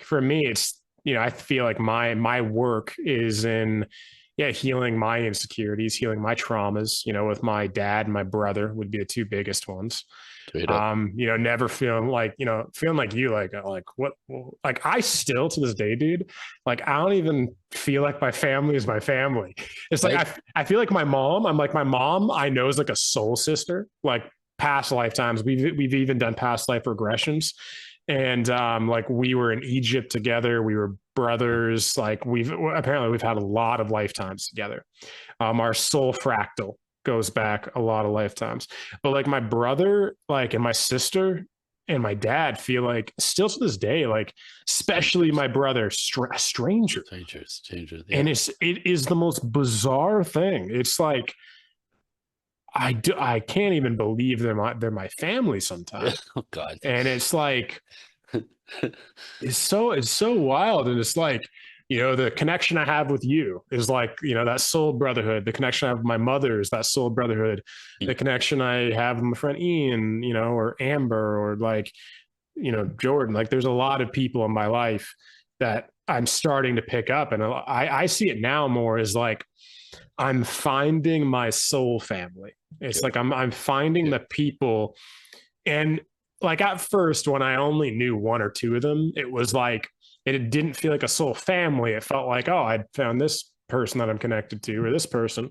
for me, it's, I feel like my work is in, healing my insecurities, healing my traumas, with my dad and my brother would be the two biggest ones. Straight up. Never feeling like, feeling like you, like what, like I still to this day, dude, like I don't even feel like my family is my family. It's like, Right. I feel like my mom, I'm like, my mom, I know is like a soul sister, like past lifetimes. We've even done past life regressions. And like we were in Egypt together, we were brothers. Like we've had a lot of lifetimes together. Our soul fractal goes back a lot of lifetimes. But like my brother, like and my sister and my dad feel like still to this day, like especially Strangers. my brother, strangers. Strangers. And Yeah. it is the most bizarre thing. It's like I can't even believe they're my family sometimes. Oh God. And it's like it's so wild. And it's like, the connection I have with you is like, that soul brotherhood. The connection I have with my mother is that soul brotherhood. The Mm. connection I have with my friend Ian, or Amber, or like, Jordan. Like there's a lot of people in my life that I'm starting to pick up. And I see it now more as like I'm finding my soul family. It's Good. like I'm finding Good. the people. And like at first, when I only knew one or two of them, it was like it didn't feel like a soul family. It felt like, oh, I found this person that I'm connected to, or this person.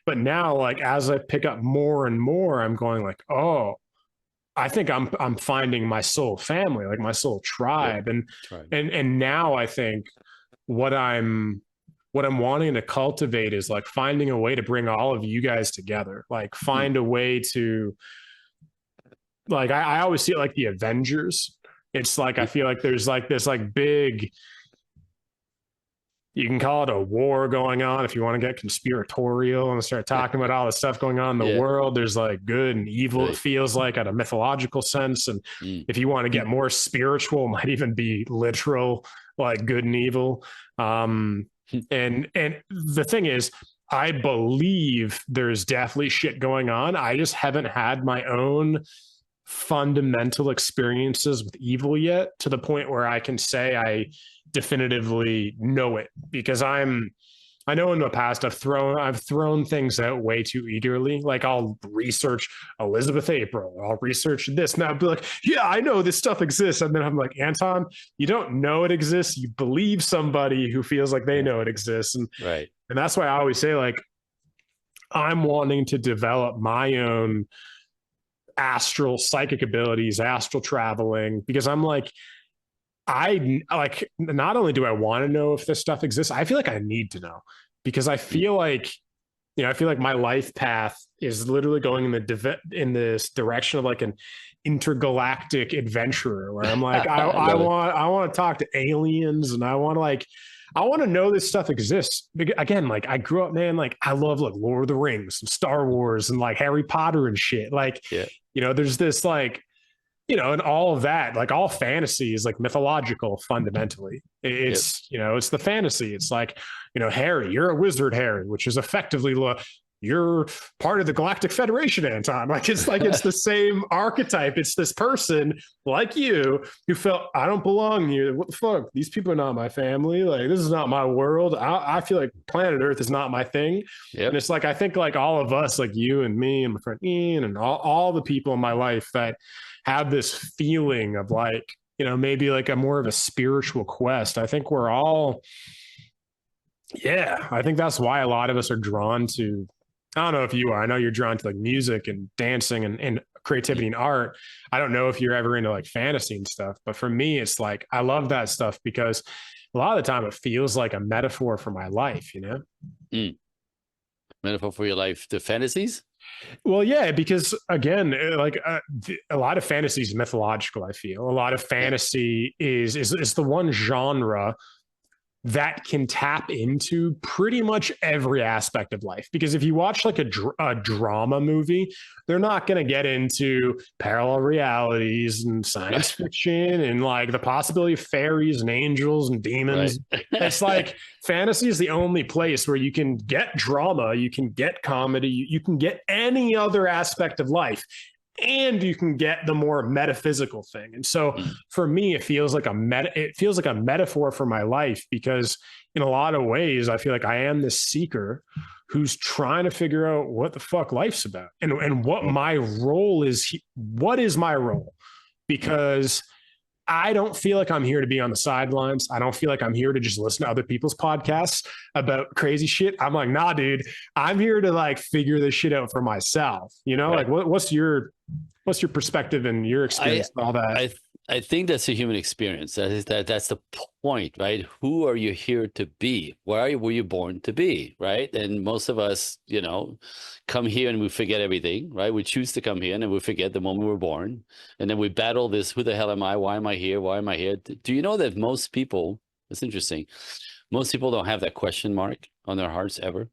But now, like as I pick up more and more, I'm going like, oh, I think I'm finding my soul family, like my soul Good. tribe. And Try. and now I think what I'm what I'm wanting to cultivate is like finding a way to bring all of you guys together. Like Mm. find a way to, like I always see it like the Avengers. It's like I Mm. feel like there's like this like big, you can call it a war going on if you want to get conspiratorial and start talking about all the stuff going on in the Yeah. world. There's like good and evil, it Right. feels like, at a mythological sense. And Mm. if you want to get more spiritual, it might even be literal, like good and evil. Um, and the thing is, I believe there's definitely shit going on. I just haven't had my own fundamental experiences with evil yet to the point where I can say I definitively know it, because I know in the past I've thrown things out way too eagerly. Like I'll research Elizabeth April, I'll research this, and I'll be like, yeah, I know this stuff exists. And then I'm like, Anton, you don't know it exists. You believe somebody who feels like they know it exists. Right. And that's why I always say, like, I'm wanting to develop my own astral psychic abilities, astral traveling, because I'm like, I like, not only do I want to know if this stuff exists, I feel like I need to know, because I Mm. feel like, I feel like my life path is literally going in this direction of like an intergalactic adventurer, where I'm like, I, I I love it. want, I want to talk to aliens, and I want to know this stuff exists. Again, like I grew up, man, like I love like Lord of the Rings and Star Wars and like Harry Potter and shit. Like, Yeah. there's this like, and all of that, like all fantasy is like mythological fundamentally. Yep. It's the fantasy. It's like, Harry, you're a wizard, Harry, which is effectively, you're part of the Galactic Federation, Anton. Like it's the same archetype. It's this person like you who felt, I don't belong here. What the fuck? These people are not my family. Like this is not my world. I feel like planet Earth is not my thing. And Yep. it's like I think like all of us, like you and me and my friend Ian and all the people in my life that have this feeling of like, maybe like a more of a spiritual quest. I think we're all, I think that's why a lot of us are drawn to, I don't know if you are, I know you're drawn to like music and dancing and creativity Mm. and art. I don't know if you're ever into like fantasy and stuff, but for me, it's like, I love that stuff because a lot of the time it feels like a metaphor for my life. Mm. Metaphor for your life. The fantasies. Well, yeah, because again, like a lot of fantasy is mythological. I feel a lot of Yeah. fantasy is the one genre that can tap into pretty much every aspect of life. Because if you watch like a drama movie, they're not going to get into parallel realities and science fiction and like the possibility of fairies and angels and demons. Right. It's like fantasy is the only place where you can get drama, you can get comedy, you can get any other aspect of life. and you can get the more metaphysical thing. And so for me, it feels like a metaphor for my life, because in a lot of ways, I feel like I am this seeker who's trying to figure out what the fuck life's about, and what my role is. What is my role? Because I don't feel like I'm here to be on the sidelines. I don't feel like I'm here to just listen to other people's podcasts about crazy shit. I'm like, nah, dude, I'm here to like figure this shit out for myself. You know, Right. like what's your perspective and your experience and all that? I think that's a human experience. That's the point, right? Who are you here to be? Why were you born to be, right? And most of us, come here and we forget everything, right? We choose to come here and then we forget the moment we're born, and then we battle this: who the hell am I? Why am I here? Why am I here? Do you know that most people? It's interesting. Most people don't have that question mark on their hearts ever.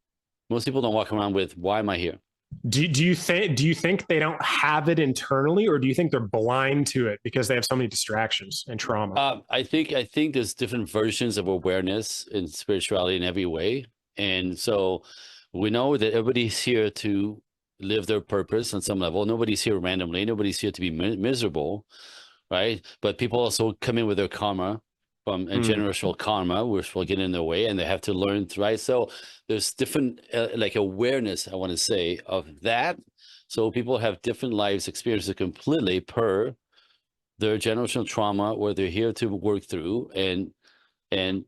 Most people don't walk around with, "Why am I here?" Do you think they don't have it internally, or do you think they're blind to it because they have so many distractions and trauma? I think there's different versions of awareness in spirituality in every way, and so we know that everybody's here to live their purpose on some level. Nobody's here randomly. Nobody's here to be miserable, right? But people also come in with their karma from a generational karma, which will get in their way, and they have to learn, right? So there's different like awareness, I want to say, of that. So people have different lives experiences completely per their generational trauma, where they're here to work through, and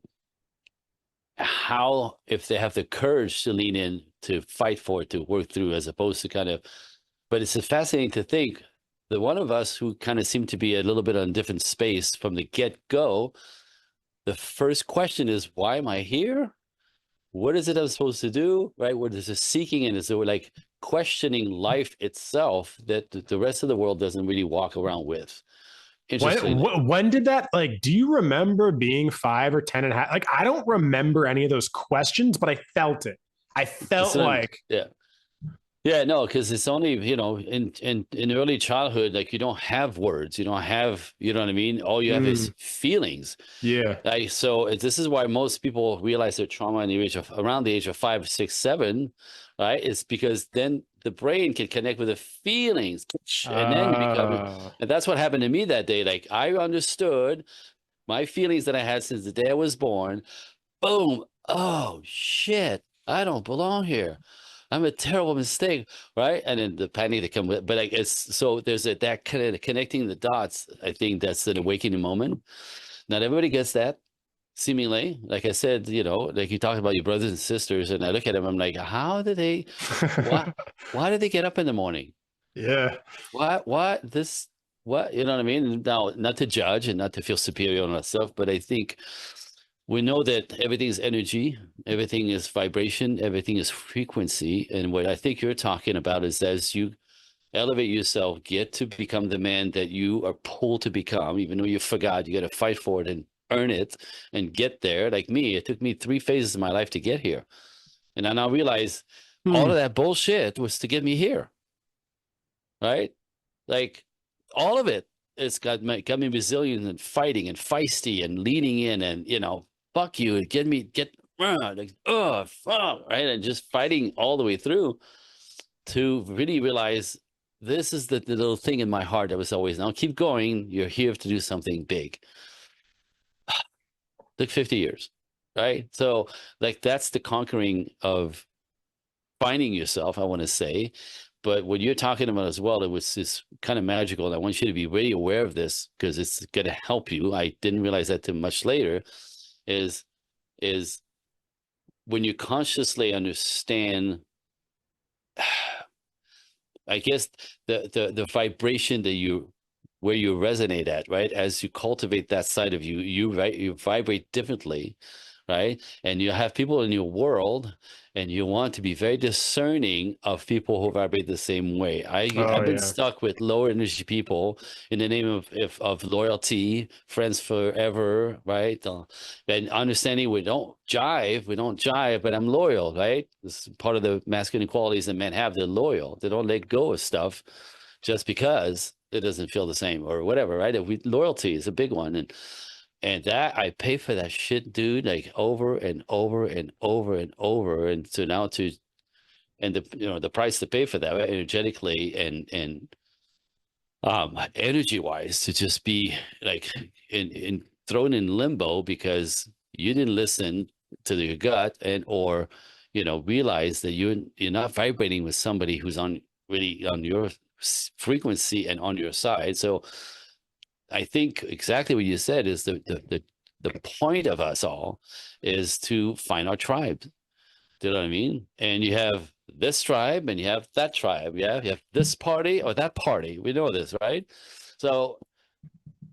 how, if they have the courage to lean in, to fight for it, to work through, as opposed to kind of. But it's fascinating to think that one of us who kind of seem to be a little bit on a different space from the get-go, the first question is, why am I here? What is it I'm supposed to do? Right? What is it seeking? And is it like questioning life itself that the rest of the world doesn't really walk around with? Interestingly. When did that, like, do you remember being 5 or 10 and a half? Like, I don't remember any of those questions, but I felt it. I felt like, Yeah. Yeah, no, because it's only, in early childhood, like, you don't have words, you don't have, you know what I mean? All you have is feelings. yeah. Like, so this is why most people realize their trauma in the age of around the age of 5, 6, 7, right? It's because then the brain can connect with the feelings, and then you become, and that's what happened to me that day. Like, I understood my feelings that I had since the day I was born. Boom. Oh shit, I don't belong here. I'm a terrible mistake, right? And then the panic that come with, but I guess so. There's that kind of connecting the dots. I think that's an awakening moment. Not everybody gets that, seemingly. Like I said, like you talked about your brothers and sisters, and I look at them, I'm like, how did they? Why? Why did they get up in the morning? Yeah. What? This? What? You know what I mean? Now, not to judge and not to feel superior on myself, but I think we know that everything is energy, everything is vibration, everything is frequency. And what I think you're talking about is, as you elevate yourself, get to become the man that you are pulled to become, even though you forgot, you got to fight for it and earn it and get there. Like me, it took me 3 phases of my life to get here. And I now realize all of that bullshit was to get me here. Right? Like, all of it. It's got me resilient and fighting and feisty and leaning in, and fuck you, and like, oh fuck, right, and just fighting all the way through to really realize this is the little thing in my heart that was always, now keep going, you're here to do something big. Took 50 years, right? So, like, that's the conquering of finding yourself, I want to say. But what you're talking about as well, it was this kind of magical. And I want you to be really aware of this, because it's going to help you. I didn't realize that too much later. Is when you consciously understand, I guess, the vibration that where you resonate at, right? As you cultivate that side of you, you vibrate differently, right? And you have people in your world, and you want to be very discerning of people who vibrate the same way. I've been stuck with lower energy people in the name of loyalty, friends forever, right? And understanding we don't jive, but I'm loyal, right? This is part of the masculine qualities that men have. They're loyal. They don't let go of stuff just because it doesn't feel the same or whatever, right? Loyalty is a big one. And that, I pay for that shit, dude, like over and over and over and over. And so now and the price to pay for that, right? Energetically and energy wise, to just be like in thrown in limbo because you didn't listen to your gut, and or realize that you're not vibrating with somebody who's on really on your frequency and on your side. So I think exactly what you said is the point of us all is to find our tribe. Do you know what I mean? And you have this tribe and you have that tribe. Yeah, you have this party or that party. We know this, right? So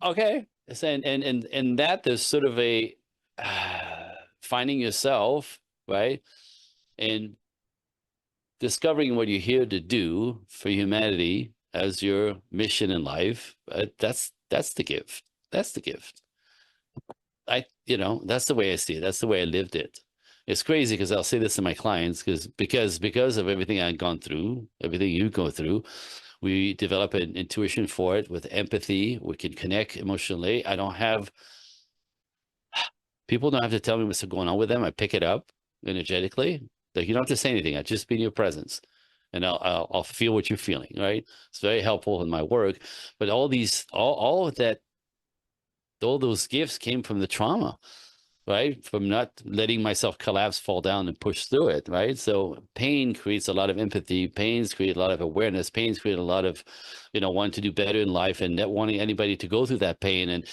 okay, and that there's sort of a finding yourself, right, and discovering what you're here to do for humanity as your mission in life. That's the gift. That's the gift. That's the way I see it. That's the way I lived it. It's crazy because I'll say this to my clients because of everything I've gone through, everything you go through, we develop an intuition for it with empathy. We can connect emotionally. People don't have to tell me what's going on with them. I pick it up energetically. Like, you don't have to say anything. I just be in your presence, and I'll feel what you're feeling. Right? It's very helpful in my work. But all of that, all those gifts came from the trauma, right? From not letting myself collapse, fall down, and push through it, right? So pain creates a lot of empathy. Pains create a lot of awareness. Pains create a lot of, wanting to do better in life and not wanting anybody to go through that pain. And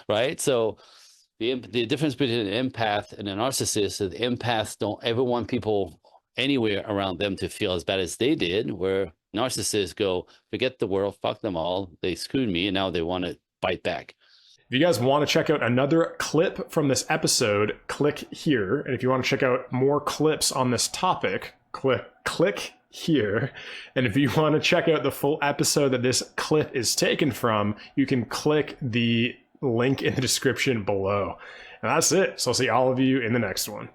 right? So the difference between an empath and a narcissist is the empaths don't ever want people anywhere around them to feel as bad as they did, where narcissists go, forget the world, fuck them all. They screwed me, and now they want to bite back. If you guys want to check out another clip from this episode, click here. And if you want to check out more clips on this topic, click here. And if you want to check out the full episode that this clip is taken from, you can click the link in the description below. And that's it. So I'll see all of you in the next one.